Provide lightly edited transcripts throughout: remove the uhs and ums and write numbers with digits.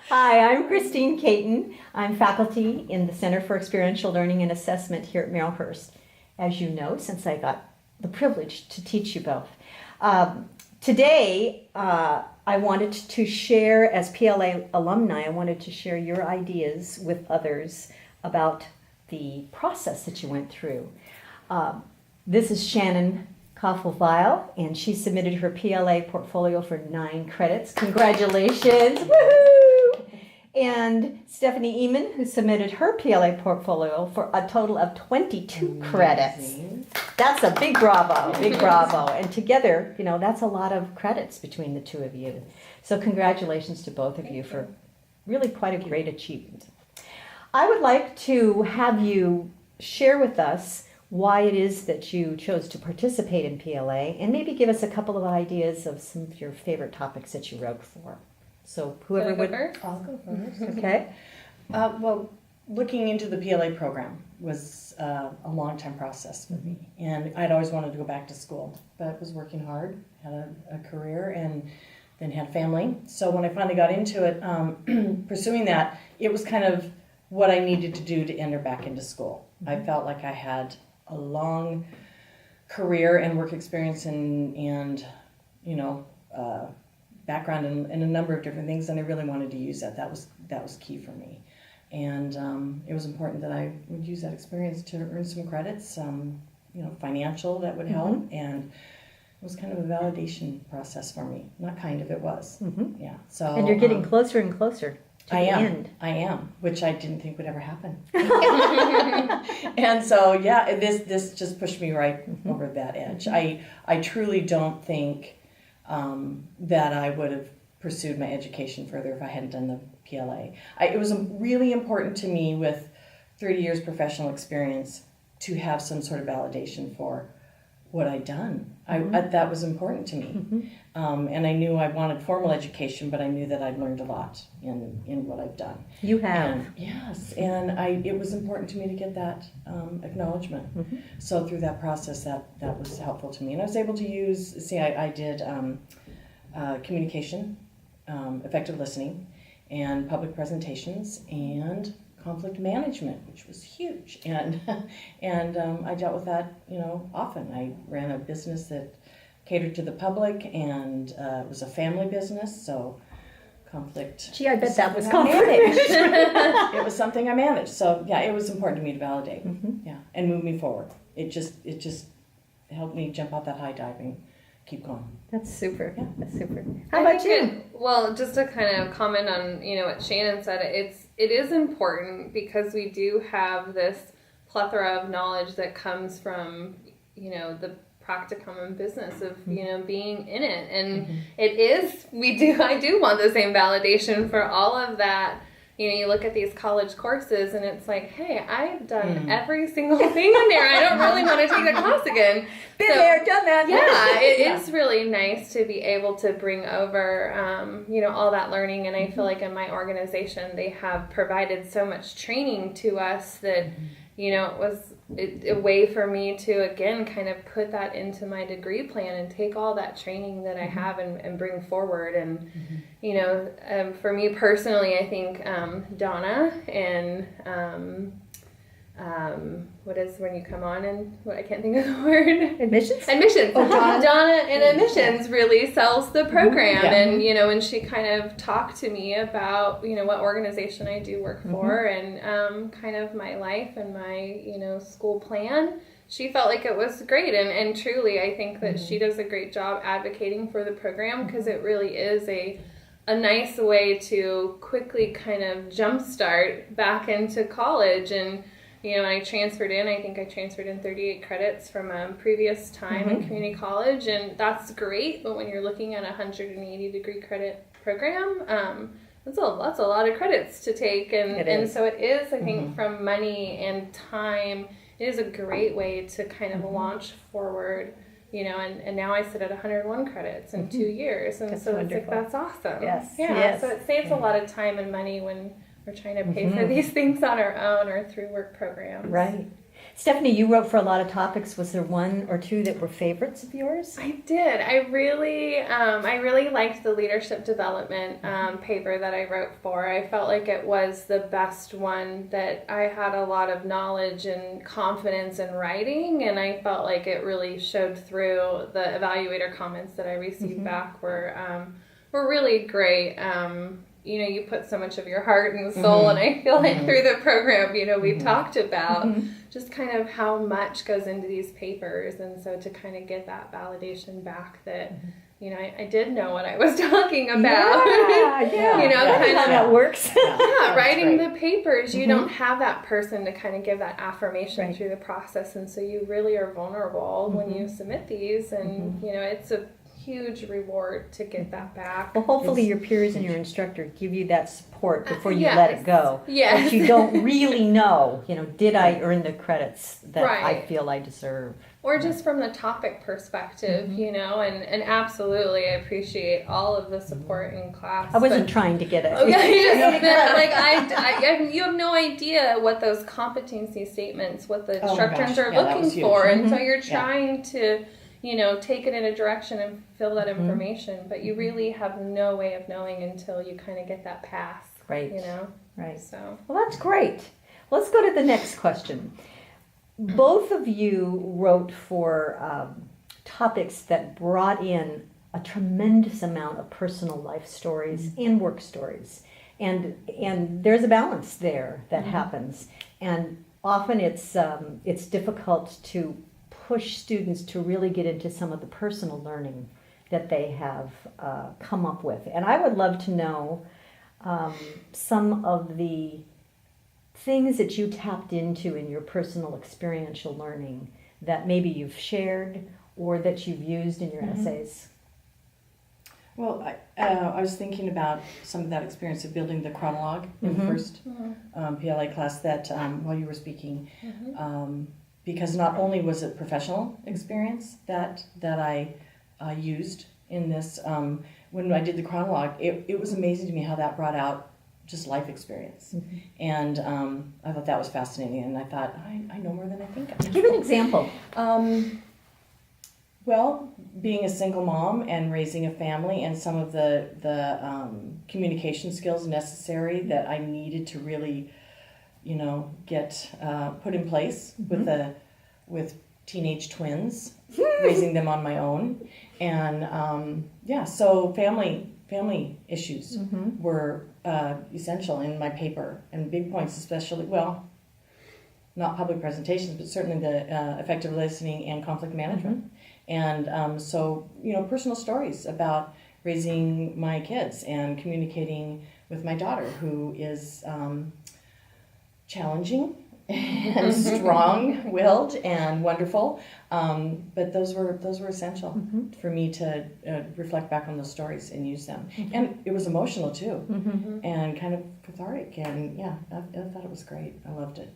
Hi, I'm Christine Caton. I'm faculty in the Center for Experiential Learning and Assessment here at Marylhurst, as you know, since I got the privilege to teach you both. Today, I wanted to share, as PLA alumni, I wanted to share your ideas with others about the process that you went through. This is Shannon Coffel Vial, and she submitted her PLA portfolio for 9 credits. Congratulations! Woohoo! And Stephanie Emond, who submitted her PLA portfolio for a total of 22 credits. That's a big bravo, big bravo. And together, you know, that's a lot of credits between the two of you. So congratulations to both of you for really quite a great achievement. I would like to have you share with us why it is that you chose to participate in PLA, and maybe give us a couple of ideas of some of your favorite topics that you wrote for. So whoever would... I'll go first. Okay. Well, looking into the PLA program was a long-time process for me. And I'd always wanted to go back to school, but was working hard, had a career, and then had family. So when I finally got into it, pursuing that, it was kind of what I needed to do to enter back into school. I felt like I had a long career and work experience and you know, background in a number of different things, and I really wanted to use that. That was key for me, and it was important that I would use that experience to earn some credits, you know, financial that would help, and it was kind of a validation process for me. Not kind of, it was. Yeah. So. And you're getting closer and closer to the end. I am, which I didn't think would ever happen. And so, yeah, this just pushed me right over that edge. I truly don't think that I would have pursued my education further if I hadn't done the PLA. It was really important to me with 30 years professional experience to have some sort of validation for what I'd done. That was important to me. And I knew I wanted formal education, but I knew that I'd learned a lot in what I've done. You have. And, yes, and it was important to me to get that acknowledgement. So through that process, that was helpful to me. And I was able to use, I did communication, effective listening, and public presentations, and conflict management, which was huge, and I dealt with that, you know, often. I ran a business that catered to the public, and it was a family business, so conflict. Gee, I bet that was conflict. It was something I managed, so yeah, it was important to me to validate, yeah, and move me forward. It just helped me jump off that high dive and keep going. That's super. Yeah. That's super. How about you? Well, just to kind of comment on, you know, what Shannon said, it is important because we do have this plethora of knowledge that comes from, you know, the practicum and business of, you know, being in it. And I do want the same validation for all of that. You know, you look at these college courses and it's like, hey, I've done every single thing in there. I don't really want to take that class again. Been there, done that. Yeah, it is really nice to be able to bring over, you know, all that learning. And I feel like in my organization, they have provided so much training to us that, you know, it was a way for me to, again, kind of put that into my degree plan and take all that training that I have and bring forward. And, you know, for me personally, I think Donna and what is when you come on and I can't think of the word. Admissions? Admissions. Oh, Donna and admissions really sells the program. And, you know, and she kind of talked to me about, you know, what organization I do work for and kind of my life and my, you know, school plan. She felt like it was great. And truly, I think that she does a great job advocating for the program because it really is a nice way to quickly kind of jumpstart back into college. And, you know, I transferred in, I think I transferred in 38 credits from a previous time in community college, and that's great, but when you're looking at a 180 degree credit program, that's a lot of credits to take, and so it is, I think, from money and time, it is a great way to kind of launch forward, you know, and now I sit at 101 credits in 2 years, and That's so wonderful. it's like, that's awesome. Yes. Yeah, Yes. so it saves a lot of time and money when we're trying to pay for these things on our own or through work programs. Right. Stephanie, you wrote for a lot of topics. Was there one or two that were favorites of yours? I did. I really liked the leadership development paper that I wrote for. I felt like it was the best one, that I had a lot of knowledge and confidence in writing, and I felt like it really showed through. The evaluator comments that I received back were really great. You put so much of your heart and soul, and I feel like through the program, we talked about just kind of how much goes into these papers, and so to kind of get that validation back that, I did know what I was talking about. Kind of how that works. Writing the papers, you don't have that person to kind of give that affirmation through the process, and so you really are vulnerable when you submit these, and it's a huge reward to get that back. Well, hopefully your peers and your instructor give you that support before you let it go. Yes. But you don't really know, did I earn the credits that I feel I deserve? Or just from the topic perspective, and absolutely I appreciate all of the support in class. I wasn't trying to get it. You have no idea what those competency statements, what the instructors are looking for, and so you're trying to take it in a direction and fill that information, but you really have no way of knowing until you kind of get that pass. Right. Right. So. Well, that's great. Let's go to the next question. Both of you wrote for topics that brought in a tremendous amount of personal life stories and work stories. And there's a balance there that happens. And often it's difficult to push students to really get into some of the personal learning that they have come up with. And I would love to know some of the things that you tapped into in your personal experiential learning that maybe you've shared or that you've used in your essays. Well, I was thinking about some of that experience of building the chronologue in the first PLA class that while you were speaking. Because not only was it professional experience that I used in this, when I did the chronologue, it was amazing to me how that brought out just life experience. And I thought that was fascinating, and I thought, I know more than I think I know. Give an example. Well, being a single mom and raising a family, and some of the communication skills necessary that I needed to really get put in place with teenage twins, raising them on my own, and so family issues were essential in my paper, and big points especially. Well, not public presentations, but certainly the effective listening and conflict management, and so personal stories about raising my kids and communicating with my daughter, who is challenging and strong-willed and wonderful, but those were essential for me to reflect back on those stories and use them. And it was emotional too, and kind of cathartic. And I thought it was great. I loved it.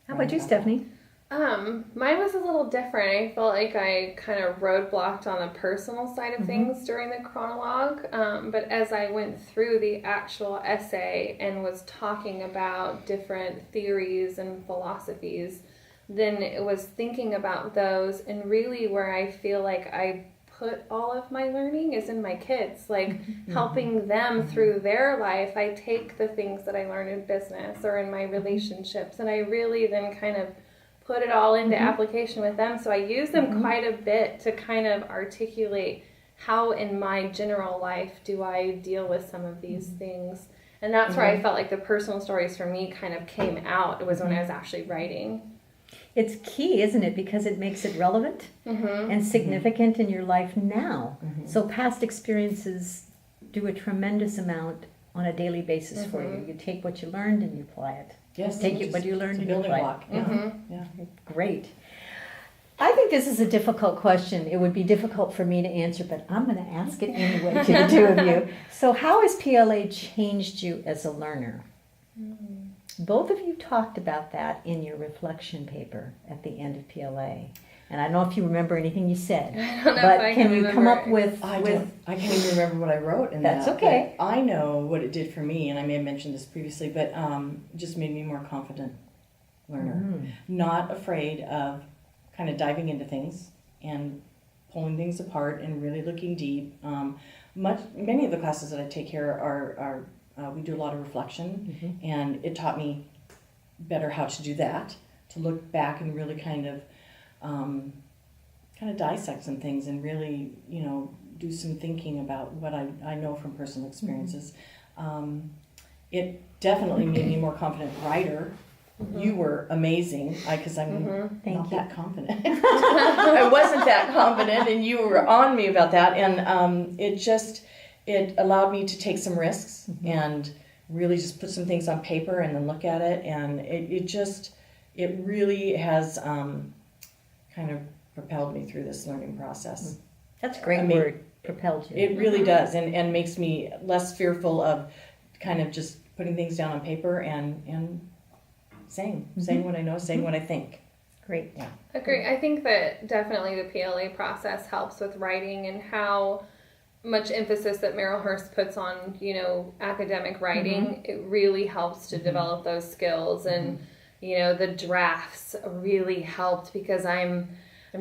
How about you, Stephanie? Mine was a little different. I felt like I kind of roadblocked on the personal side of things during the chronologue, but as I went through the actual essay and was talking about different theories and philosophies, then it was thinking about those, and really where I feel like I put all of my learning is in my kids, like helping them through their life. I take the things that I learned in business or in my relationships, and I really then kind of put it all into application with them. So I use them quite a bit to kind of articulate how in my general life do I deal with some of these things. And that's where I felt like the personal stories for me kind of came out. It was when I was actually writing. It's key, isn't it? Because it makes it relevant and significant in your life now. So past experiences do a tremendous amount on a daily basis for you. You take what you learned and you apply it. Yes, Take it what you learned and you building apply it. block. Yeah. Great. I think this is a difficult question. It would be difficult for me to answer, but I'm going to ask it anyway to the two of you. So how has PLA changed you as a learner? Both of you talked about that in your reflection paper at the end of PLA. And I don't know if you remember anything you said, but can you come up with... I can't even remember what I wrote in That's that. okay. But I know what it did for me, and I may have mentioned this previously, but it just made me more confident learner, not afraid of kind of diving into things and pulling things apart and really looking deep. Many of the classes that I take here are we do a lot of reflection, and it taught me better how to do that, to look back and really kind of dissect some things and really, do some thinking about what I know from personal experiences. It definitely made me a more confident writer. You were amazing, because I'm not that confident. I wasn't that confident, and you were on me about that, and it allowed me to take some risks and really just put some things on paper and then look at it, and it really has kind of propelled me through this learning process. That's a great word, propelled you. It really does, and makes me less fearful of kind of just putting things down on paper and saying what I know, saying what I think. Great. Yeah. Agree. I think that definitely the PLA process helps with writing, and how much emphasis that Marylhurst puts on, academic writing. It really helps to develop those skills, and the drafts really helped, because I'm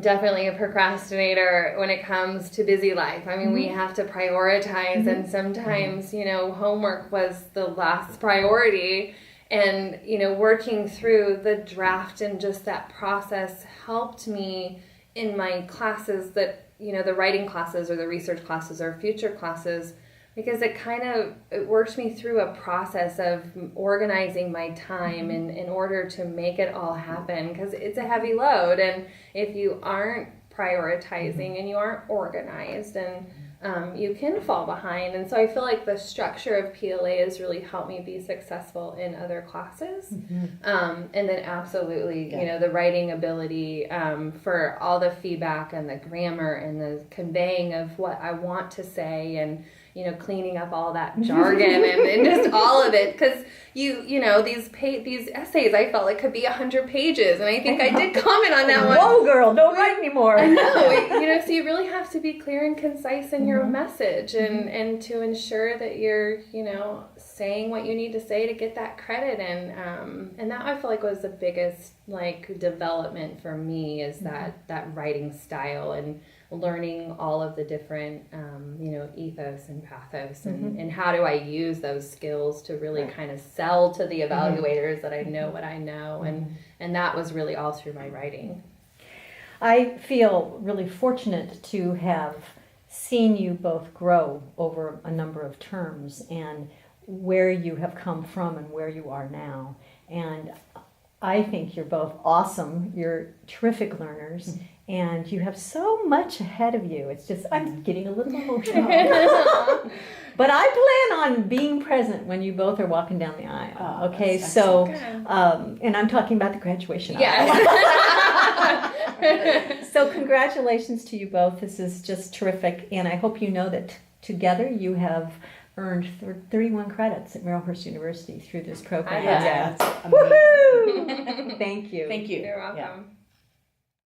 definitely a procrastinator when it comes to busy life. I mean, we have to prioritize, and sometimes, homework was the last priority. And, working through the draft and just that process helped me in my classes that, the writing classes or the research classes or future classes, because it worked me through a process of organizing my time in order to make it all happen, because it's a heavy load. And if you aren't prioritizing and you aren't organized, and you can fall behind. And so I feel like the structure of PLA has really helped me be successful in other classes. And then absolutely, the writing ability, for all the feedback and the grammar and the conveying of what I want to say, and cleaning up all that jargon and just all of it, because these essays I felt like could be 100 pages, and I think I did comment on that one. Whoa, girl, don't write anymore. I know, so you really have to be clear and concise in your message, and to ensure that you're saying what you need to say to get that credit, and that I feel like was the biggest development for me, is that writing style, and learning all of the different, ethos and pathos, and how do I use those skills to really kind of sell to the evaluators that I know what I know, and that was really all through my writing. I feel really fortunate to have seen you both grow over a number of terms, and where you have come from and where you are now. And I think you're both awesome. You're terrific learners, and you have so much ahead of you. It's just, I'm getting a little emotional. But I plan on being present when you both are walking down the aisle. Okay, so, and I'm talking about the graduation aisle. So congratulations to you both. This is just terrific, and I hope you know that together you have earned 31 credits at Marylhurst University through this program. That's Woohoo! Thank you. Thank you. You're welcome. Yeah.